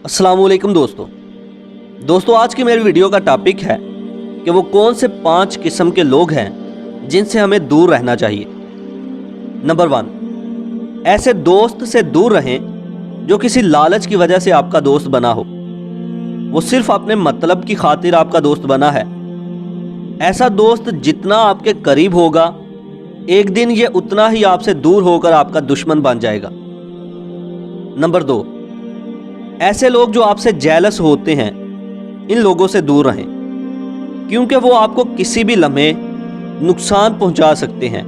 अस्सलामुअलैकुम दोस्तों आज की मेरी वीडियो का टॉपिक है कि वो कौन से 5 किस्म के लोग हैं जिनसे हमें दूर रहना चाहिए। नंबर 1, ऐसे दोस्त से दूर रहें जो किसी लालच की वजह से आपका दोस्त बना हो। वो सिर्फ अपने मतलब की खातिर आपका दोस्त बना है। ऐसा दोस्त जितना आपके करीब होगा, एक दिन ये उतना ही आपसे दूर होकर आपका दुश्मन बन जाएगा। नंबर 2, ऐसे लोग जो आपसे जेलस होते हैं, इन लोगों से दूर रहें क्योंकि वो आपको किसी भी लम्हे नुकसान पहुंचा सकते हैं।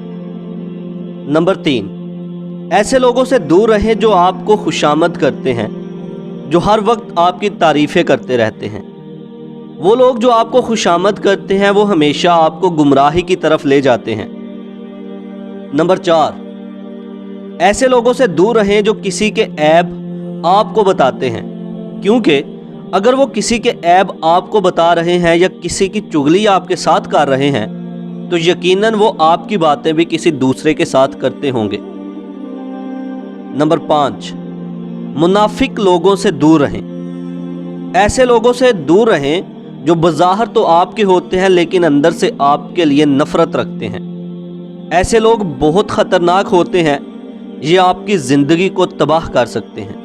नंबर 3, ऐसे लोगों से दूर रहें जो आपको खुशामद करते हैं, जो हर वक्त आपकी तारीफ़ें करते रहते हैं। वो लोग जो आपको खुशामद करते हैं वो हमेशा आपको गुमराही की तरफ ले जाते हैं। नंबर 4, ऐसे लोगों से दूर रहें जो किसी के ऐब आपको बताते हैं, क्योंकि अगर वो किसी के ऐब आपको बता रहे हैं या किसी की चुगली आपके साथ कर रहे हैं तो यकीनन वो आपकी बातें भी किसी दूसरे के साथ करते होंगे। नंबर 5, मुनाफिक लोगों से दूर रहें। ऐसे लोगों से दूर रहें जो बज़ाहिर तो आपके होते हैं लेकिन अंदर से आपके लिए नफरत रखते हैं। ऐसे लोग बहुत ख़तरनाक होते हैं, ये आपकी ज़िंदगी को तबाह कर सकते हैं।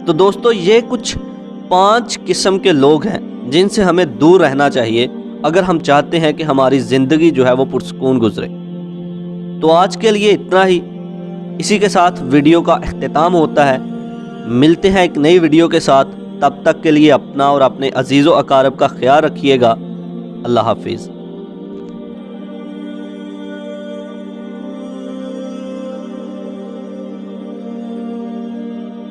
तो दोस्तों, ये कुछ 5 किस्म के लोग हैं जिनसे हमें दूर रहना चाहिए अगर हम चाहते हैं कि हमारी ज़िंदगी जो है वो पुरसकून गुजरे। तो आज के लिए इतना ही। इसी के साथ वीडियो का इख्तिताम होता है। मिलते हैं एक नई वीडियो के साथ। तब तक के लिए अपना और अपने अजीज़ व अकारब का ख्याल रखिएगा। अल्लाह हाफिज़।